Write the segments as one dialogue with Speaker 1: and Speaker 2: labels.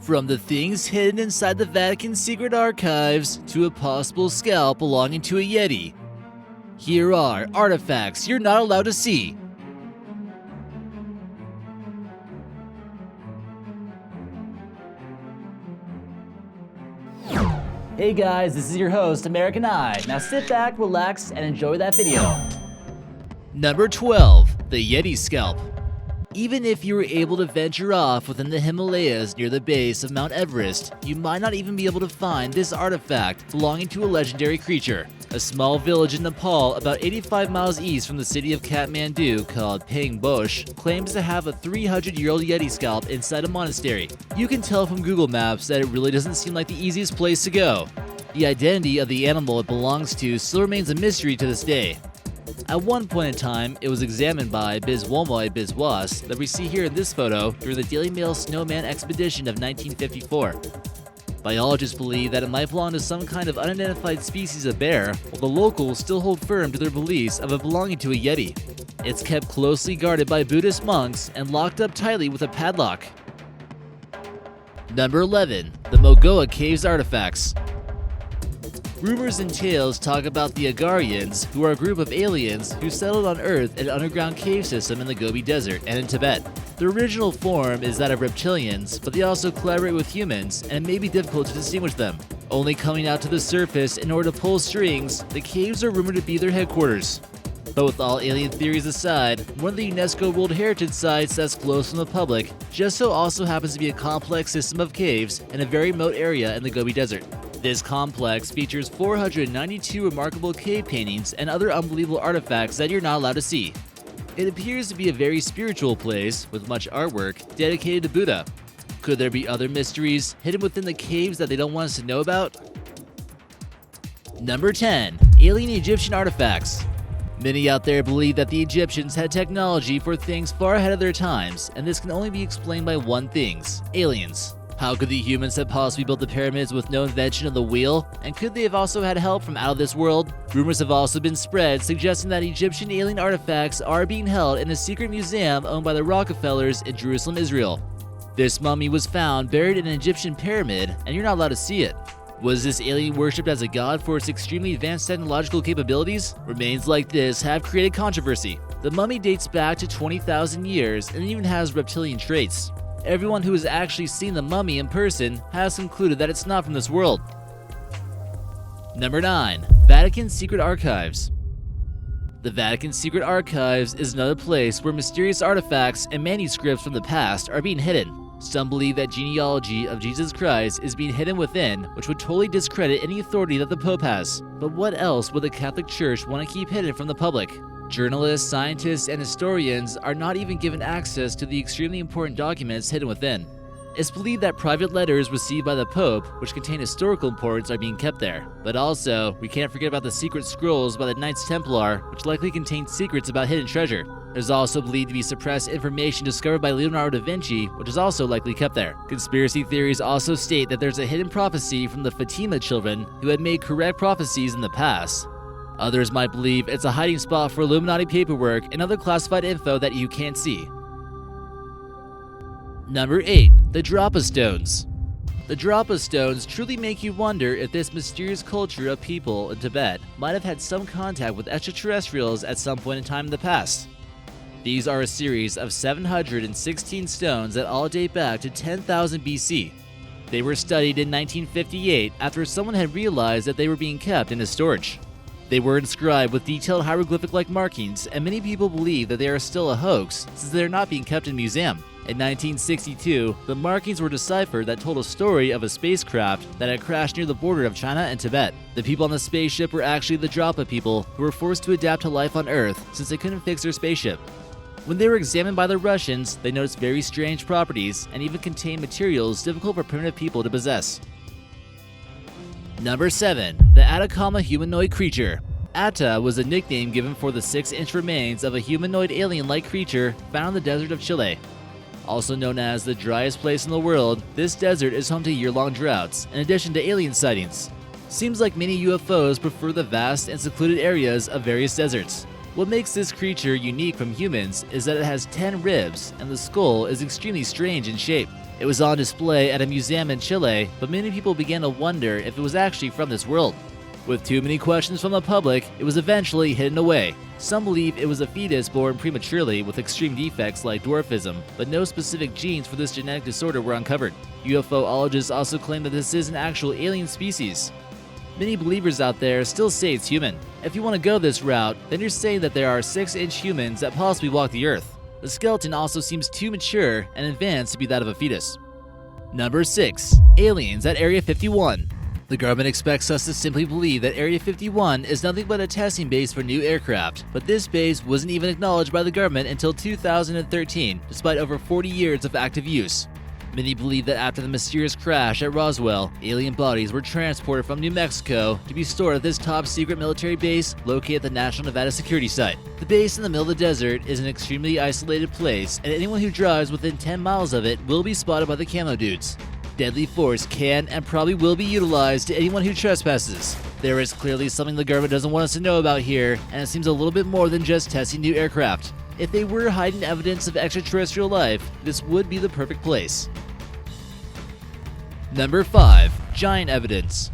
Speaker 1: From the things hidden inside the Vatican's secret archives to a possible scalp belonging to a yeti, here are artifacts you're not allowed to see. Hey guys, this is your host, American Eye. Now sit back, relax, and enjoy that video. Number 12. The Yeti Scalp. Even if you were able to venture off within the Himalayas near the base of Mount Everest, you might not even be able to find this artifact belonging to a legendary creature. A small village in Nepal about 85 miles east from the city of Kathmandu called Pang Bosh claims to have a 300-year-old Yeti scalp inside a monastery. You can tell from Google Maps that it really doesn't seem like the easiest place to go. The identity of the animal it belongs to still remains a mystery to this day. At one point in time, it was examined by Humanoid that we see here in this photo during the Daily Mail Snowman expedition of 1954. Biologists believe that it might belong to some kind of unidentified species of bear, while the locals still hold firm to their beliefs of it belonging to a yeti. It's kept closely guarded by Buddhist monks and locked up tightly with a padlock. Number 11. The Mogoa Caves Artifacts. Rumors and tales talk about the Agarians, who are a group of aliens who settled on Earth in an underground cave system in the Gobi Desert and in Tibet. The original form is that of reptilians, but they also collaborate with humans, and it may be difficult to distinguish them. Only coming out to the surface in order to pull strings, the caves are rumored to be their headquarters. But with all alien theories aside, one of the UNESCO World Heritage Sites that's closed from the public just so also happens to be a complex system of caves in a very remote area in the Gobi Desert. This complex features 492 remarkable cave paintings and other unbelievable artifacts that you're not allowed to see. It appears to be a very spiritual place with much artwork dedicated to Buddha. Could there be other mysteries hidden within the caves that they don't want us to know about? Number 10. Alien Egyptian Artifacts. Many out there believe that the Egyptians had technology for things far ahead of their times, and this can only be explained by one thing: aliens. How could the humans have possibly built the pyramids with no invention of the wheel? And could they have also had help from out of this world? Rumors have also been spread suggesting that Egyptian alien artifacts are being held in a secret museum owned by the Rockefellers in Jerusalem, Israel. This mummy was found buried in an Egyptian pyramid, and you're not allowed to see it. Was this alien worshipped as a god for its extremely advanced technological capabilities? Remains like this have created controversy. The mummy dates back to 20,000 years and even has reptilian traits. Everyone who has actually seen the mummy in person has concluded that it's not from this world. Number 9. Vatican Secret Archives. The Vatican Secret Archives is another place where mysterious artifacts and manuscripts from the past are being hidden. Some believe that genealogy of Jesus Christ is being hidden within, which would totally discredit any authority that the Pope has. But what else would the Catholic Church want to keep hidden from the public? Journalists, scientists, and historians are not even given access to the extremely important documents hidden within. It's believed that private letters received by the Pope, which contain historical importance, are being kept there. But also, we can't forget about the secret scrolls by the Knights Templar, which likely contain secrets about hidden treasure. There's also believed to be suppressed information discovered by Leonardo da Vinci, which is also likely kept there. Conspiracy theories also state that there's a hidden prophecy from the Fatima children who had made correct prophecies in the past. Others might believe it's a hiding spot for Illuminati paperwork and other classified info that you can't see. Number 8. The Drapa Stones. The Drapa Stones truly make you wonder if this mysterious culture of people in Tibet might have had some contact with extraterrestrials at some point in time in the past. These are a series of 716 stones that all date back to 10,000 BC. They were studied in 1958 after someone had realized that they were being kept in a storage. They were inscribed with detailed hieroglyphic-like markings, and many people believe that they are still a hoax since they are not being kept in a museum. In 1962, the markings were deciphered that told a story of a spacecraft that had crashed near the border of China and Tibet. The people on the spaceship were actually the Drapa people who were forced to adapt to life on Earth since they couldn't fix their spaceship. When they were examined by the Russians, they noticed very strange properties and even contained materials difficult for primitive people to possess. Number 7. The Atacama Humanoid Creature. Ata was a nickname given for the 6-inch remains of a humanoid alien-like creature found in the desert of Chile. Also known as the driest place in the world, this desert is home to year-long droughts, in addition to alien sightings. Seems like many UFOs prefer the vast and secluded areas of various deserts. What makes this creature unique from humans is that it has 10 ribs, and the skull is extremely strange in shape. It was on display at a museum in Chile, but many people began to wonder if it was actually from this world. With too many questions from the public, it was eventually hidden away. Some believe it was a fetus born prematurely with extreme defects like dwarfism, but no specific genes for this genetic disorder were uncovered. Ufologists also claim that this is an actual alien species. Many believers out there still say it's human. If you want to go this route, then you're saying that there are 6-inch humans that possibly walk the earth. The skeleton also seems too mature and advanced to be that of a fetus. Number 6. Aliens at Area 51. The government expects us to simply believe that Area 51 is nothing but a testing base for new aircraft, but this base wasn't even acknowledged by the government until 2013, despite over 40 years of active use. Many believe that after the mysterious crash at Roswell, alien bodies were transported from New Mexico to be stored at this top-secret military base located at the National Nevada Security Site. The base in the middle of the desert is an extremely isolated place, and anyone who drives within 10 miles of it will be spotted by the camo dudes. Deadly force can and probably will be utilized to anyone who trespasses. There is clearly something the government doesn't want us to know about here, and it seems a little bit more than just testing new aircraft. If they were hiding evidence of extraterrestrial life, this would be the perfect place. Number 5. Giant evidence.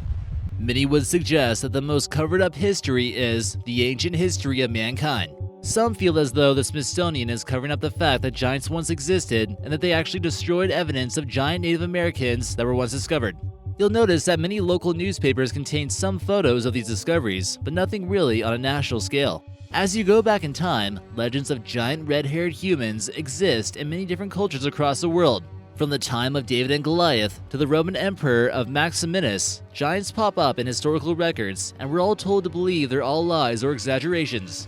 Speaker 1: Many would suggest that the most covered up history is the ancient history of mankind. Some feel as though the Smithsonian is covering up the fact that giants once existed and that they actually destroyed evidence of giant Native Americans that were once discovered. You'll notice that many local newspapers contain some photos of these discoveries, but nothing really on a national scale. As you go back in time, legends of giant red-haired humans exist in many different cultures across the world. From the time of David and Goliath to the Roman Emperor of Maximinus, giants pop up in historical records, and we're all told to believe they're all lies or exaggerations.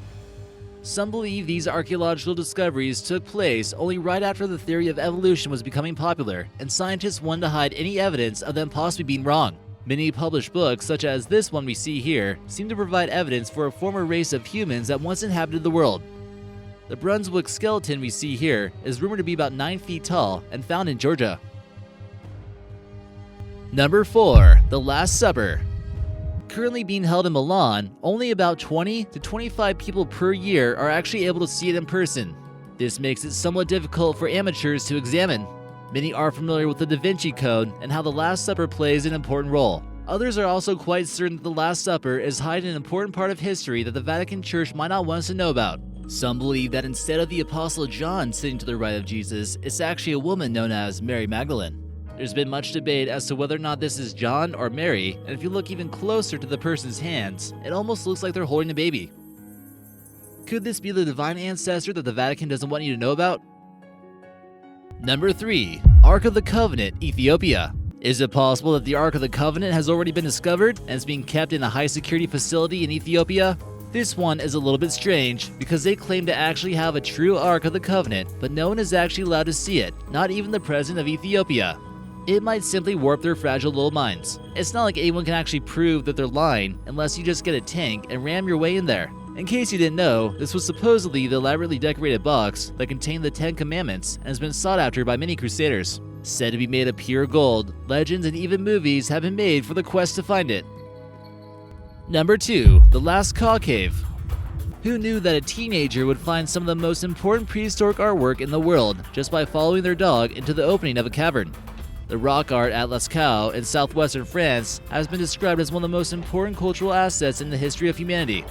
Speaker 1: Some believe these archaeological discoveries took place only right after the theory of evolution was becoming popular, and scientists wanted to hide any evidence of them possibly being wrong. Many published books, such as this one we see here, seem to provide evidence for a former race of humans that once inhabited the world. The Brunswick skeleton we see here is rumored to be about 9 feet tall and found in Georgia. Number 4. The Last Supper. Currently being held in Milan, only about 20 to 25 people per year are actually able to see it in person. This makes it somewhat difficult for amateurs to examine. Many are familiar with the Da Vinci Code and how the Last Supper plays an important role. Others are also quite certain that the Last Supper is hiding an important part of history that the Vatican Church might not want us to know about. Some believe that instead of the Apostle John sitting to the right of Jesus, it's actually a woman known as Mary Magdalene. There's been much debate as to whether or not this is John or Mary, and if you look even closer to the person's hands, it almost looks like they're holding a baby. Could this be the divine ancestor that the Vatican doesn't want you to know about? Number 3. Ark of the Covenant, Ethiopia. Is it possible that the Ark of the Covenant has already been discovered and is being kept in a high-security facility in Ethiopia? This one is a little bit strange because they claim to actually have a true Ark of the Covenant, but no one is actually allowed to see it, not even the president of Ethiopia. It might simply warp their fragile little minds. It's not like anyone can actually prove that they're lying unless you just get a tank and ram your way in there. In case you didn't know, this was supposedly the elaborately decorated box that contained the 10 Commandments and has been sought after by many crusaders. Said to be made of pure gold, legends and even movies have been made for the quest to find it. Number 2. The Last Cave. Who knew that a teenager would find some of the most important prehistoric artwork in the world just by following their dog into the opening of a cavern? The rock art at Lascaux in southwestern France has been described as one of the most important cultural assets in the history of humanity.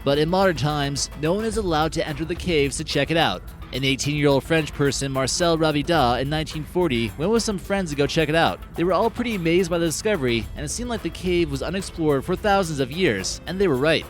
Speaker 1: But in modern times, no one is allowed to enter the caves to check it out. An 18-year-old French person, Marcel Ravida, in 1940 went with some friends to go check it out. They were all pretty amazed by the discovery, and it seemed like the cave was unexplored for thousands of years, and they were right.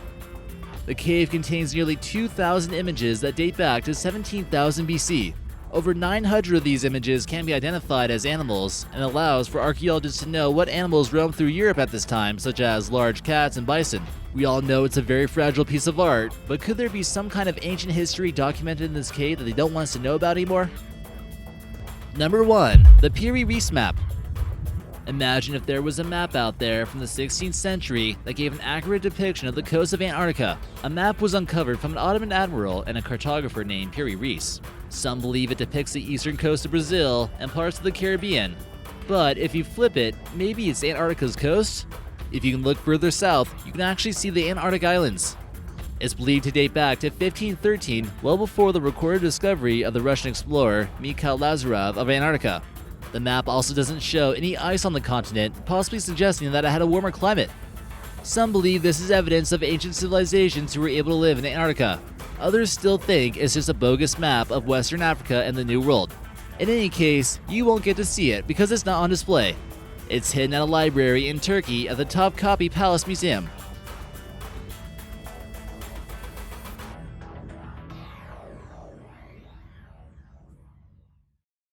Speaker 1: The cave contains nearly 2,000 images that date back to 17,000 BC. Over 900 of these images can be identified as animals and allows for archaeologists to know what animals roamed through Europe at this time, such as large cats and bison. We all know it's a very fragile piece of art, but could there be some kind of ancient history documented in this cave that they don't want us to know about anymore? Number 1. The Piri Reis Map. Imagine if there was a map out there from the 16th century that gave an accurate depiction of the coast of Antarctica. A map was uncovered from an Ottoman admiral and a cartographer named Piri Reis. Some believe it depicts the eastern coast of Brazil and parts of the Caribbean. But if you flip it, maybe it's Antarctica's coast? If you can look further south, you can actually see the Antarctic Islands. It's believed to date back to 1513, well before the recorded discovery of the Russian explorer Mikhail Lazarev of Antarctica. The map also doesn't show any ice on the continent, possibly suggesting that it had a warmer climate. Some believe this is evidence of ancient civilizations who were able to live in Antarctica. Others still think it's just a bogus map of Western Africa and the New World. In any case, you won't get to see it because it's not on display. It's hidden at a library in Turkey at the Topkapi Palace Museum.